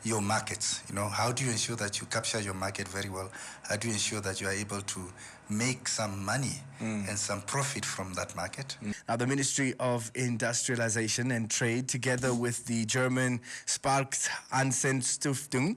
your markets. How do you ensure that you capture your market very well? How do you ensure that you are able to make some money and some profit from that market? Now, the Ministry of Industrialisation and Trade, together with the German Sparkassenstiftung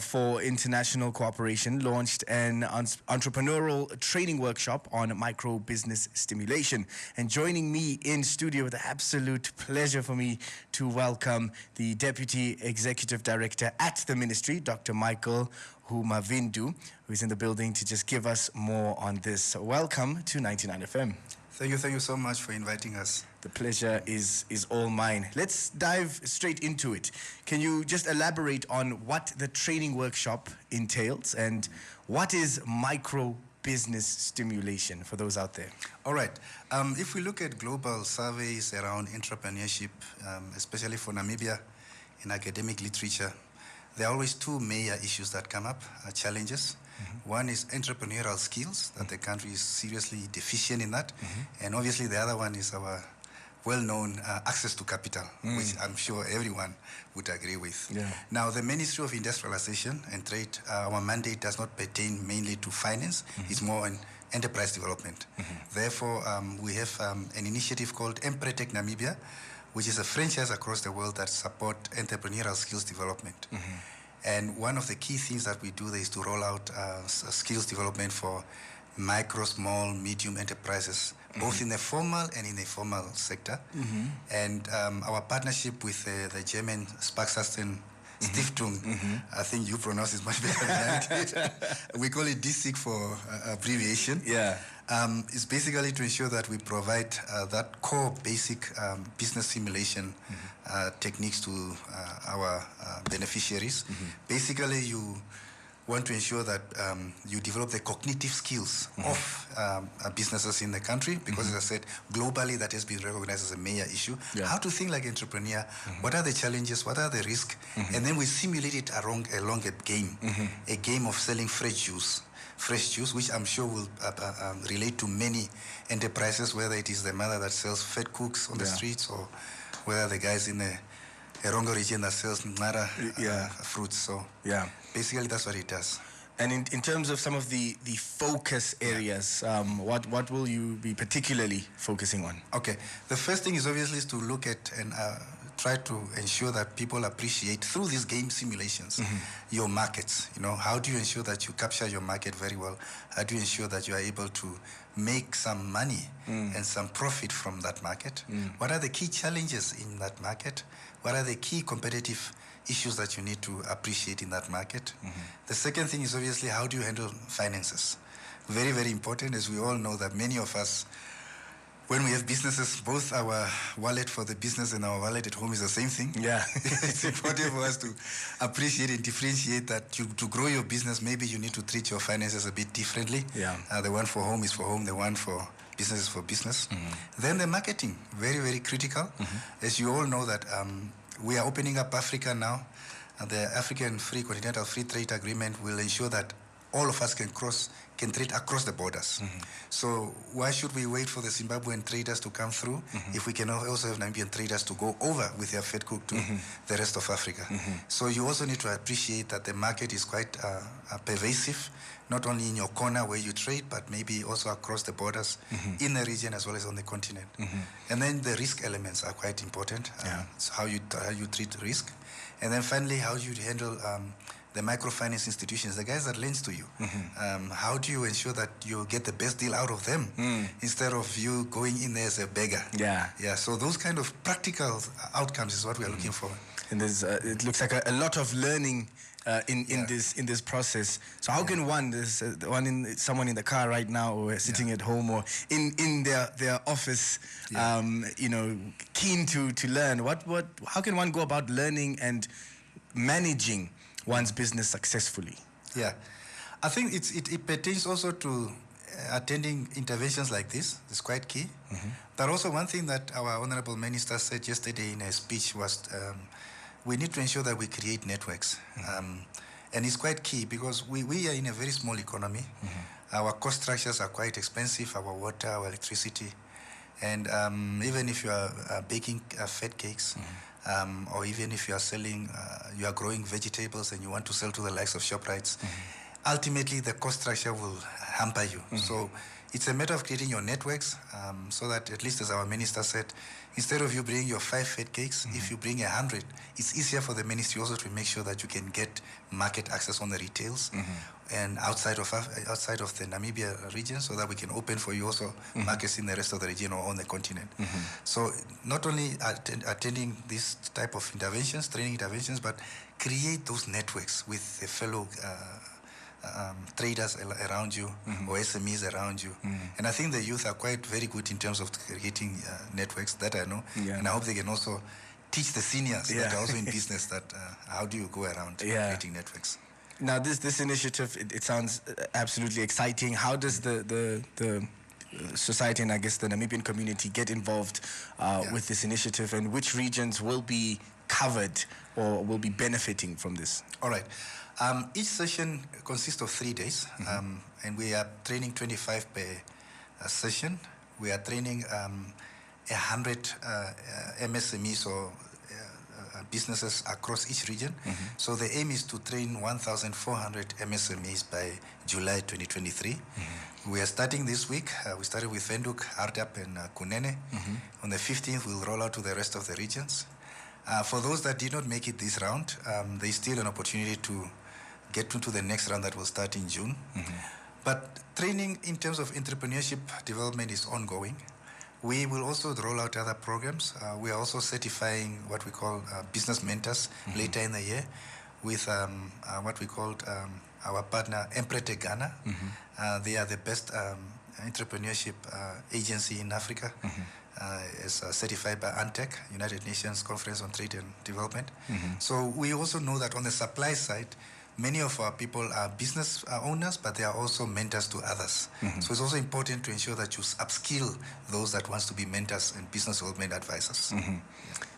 for International Cooperation, launched an entrepreneurial training workshop on micro business stimulation. And joining me in studio, with the absolute pleasure for me to welcome the Deputy Executive Director at the Ministry, Dr. Michael Humavindu, who is in the building to just give us more on this. Welcome to 99 FM. Thank you so much for inviting us. The pleasure is all mine. Let's dive straight into it. Can you just elaborate on what the training workshop entails and what is micro business stimulation for those out there? All right. If we look at global surveys around entrepreneurship, especially for Namibia in academic literature, there are always two major issues that come up, challenges. One is entrepreneurial skills, that the country is seriously deficient in that. And obviously the other one is our well-known access to capital, which I'm sure everyone would agree with. Now, the Ministry of Industrialisation and Trade, our mandate does not pertain mainly to finance. It's more on enterprise development. Therefore, we have an initiative called Empretech Namibia, which is a franchise across the world that support entrepreneurial skills development. And one of the key things that we do there is to roll out skills development for micro, small, medium enterprises, both in the formal and in the informal sector. And our partnership with the German Sparkassenstiftung, I think you pronounce it much better than I did. We call it DSIC for abbreviation. Is basically to ensure that we provide that core basic business simulation techniques to our beneficiaries. Basically, you want to ensure that you develop the cognitive skills of businesses in the country, because as I said, globally that has been recognized as a major issue. How to think like an entrepreneur, what are the challenges, what are the risks, and then we simulate it along a game, a game of selling fresh juice, which I'm sure will relate to many enterprises, whether it is the mother that sells fed cooks on the streets, or whether the guys in the Erongo region that sells nara fruits. So basically that's what it does. And in terms of some of the focus areas, what will you be particularly focusing on? Okay, the first thing is obviously to look at and try to ensure that people appreciate through these game simulations your markets. How do you ensure that you capture your market very well? How do you ensure that you are able to make some money and some profit from that market? What are the key challenges in that market? What are the key competitive issues that you need to appreciate in that market? The second thing is obviously how do you handle finances? Very, very important, as we all know that many of us, when we have businesses, both our wallet for the business and our wallet at home is the same thing. It's important for us to appreciate and differentiate that to grow your business, maybe you need to treat your finances a bit differently. The one for home is for home, the one for business is for business. Then the marketing, very, very critical. As you all know that we are opening up Africa now. The African Continental Free Trade Agreement will ensure that all of us can trade across the borders. So why should we wait for the Zimbabwean traders to come through if we can also have Namibian traders to go over with their fed cook to the rest of Africa? So you also need to appreciate that the market is quite pervasive, not only in your corner where you trade, but maybe also across the borders in the region as well as on the continent. And then the risk elements are quite important. So how you treat risk. And then finally, how you handle the microfinance institutions, the guys that lends to you. How do you ensure that you get the best deal out of them instead of you going in there as a beggar? So those kind of practical outcomes is what we are looking for. And there's it looks like a lot of learning in this process. So how can someone in the car right now, or sitting at home, or in their office, keen to learn? How can one go about learning and managing one's business successfully? I think it pertains also to attending interventions like this. It's quite key. But also one thing that our Honorable Minister said yesterday in a speech was we need to ensure that we create networks. And it's quite key because we are in a very small economy. Our cost structures are quite expensive, our water, our electricity. And even if you are baking fed cakes, or even if you are selling, you are growing vegetables and you want to sell to the likes of ShopRites, ultimately the cost structure will hamper you. So it's a matter of creating your networks so that, at least as our minister said, instead of you bringing your 5 fat cakes, if you bring 100, it's easier for the ministry also to make sure that you can get market access on the retails and outside of the Namibia region, so that we can open for you also markets in the rest of the region or on the continent. So not only attending this type of interventions, training interventions, but create those networks with the fellow traders around you or SMEs around you. And I think the youth are quite very good in terms of creating networks, that I know. And I hope they can also teach the seniors that are also in business that how do you go around creating networks. Now, this initiative, it sounds absolutely exciting. How does the society and I guess the Namibian community get involved with this initiative, and which regions will be covered or will be benefiting from this? All right. Each session consists of 3 days, and we are training 25 per session. We are training 100 MSMEs or businesses across each region. So the aim is to train 1,400 MSMEs by July 2023. We are starting this week. We started with Windhoek, Hardap, and Kunene. On the 15th, we'll roll out to the rest of the regions. For those that did not make it this round, there is still an opportunity to get into the next round that will start in June. But training in terms of entrepreneurship development is ongoing. We will also roll out other programs. We are also certifying what we call business mentors later in the year with what we called our partner, Emprete Ghana. They are the best entrepreneurship agency in Africa. Is certified by UNTEC, United Nations Conference on Trade and Development. So we also know that on the supply side, many of our people are business owners, but they are also mentors to others. So it's also important to ensure that you upskill those that wants to be mentors and business development advisors.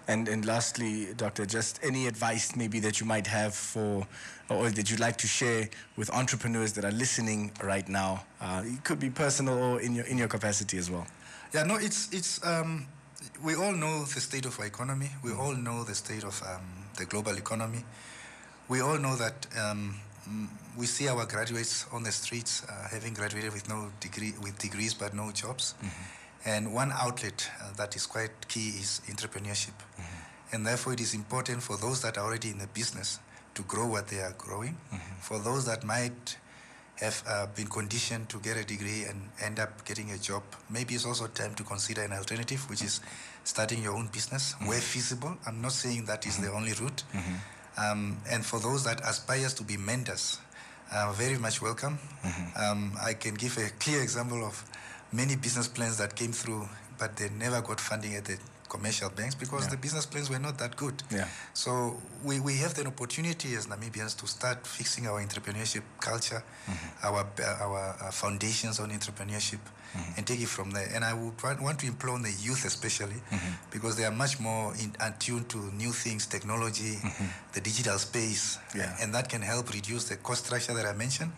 And lastly, Doctor, just any advice maybe that you might have for, or that you'd like to share with entrepreneurs that are listening right now? It could be personal or in your capacity as well. Yeah, no, it's we all know the state of our economy. We all know the state of the global economy. We all know that we see our graduates on the streets having graduated with no degree, with degrees but no jobs. And one outlet that is quite key is entrepreneurship. And therefore it is important for those that are already in the business to grow what they are growing. For those that might have been conditioned to get a degree and end up getting a job, maybe it's also time to consider an alternative, which is starting your own business where feasible. I'm not saying that is the only route. And for those that aspires to be mentors, very much welcome. I can give a clear example of many business plans that came through, but they never got funding at the commercial banks because the business plans were not that good. So we have the opportunity as Namibians to start fixing our entrepreneurship culture, our foundations on entrepreneurship, and take it from there. And I would want to implore on the youth especially, because they are much more attuned to new things, technology, the digital space, and that can help reduce the cost structure that I mentioned,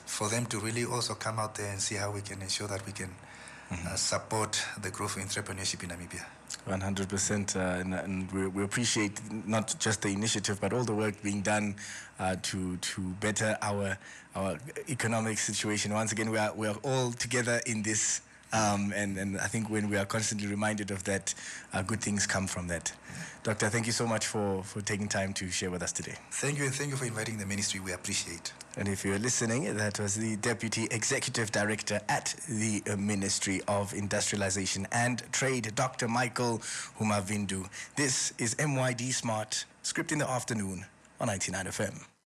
for them to really also come out there and see how we can ensure that we can support the growth of entrepreneurship in Namibia. 100%, and we appreciate not just the initiative, but all the work being done to better our economic situation. Once again, we are all together in this, and I think when we are constantly reminded of that, good things come from that. Doctor, thank you so much for taking time to share with us today. Thank you, and thank you for inviting the ministry. We appreciate. And if you're listening, that was the Deputy Executive Director at the Ministry of Industrialisation and Trade, Dr. Michael Humavindu. This is MYD Smart, Skrypt in the afternoon on 99 FM.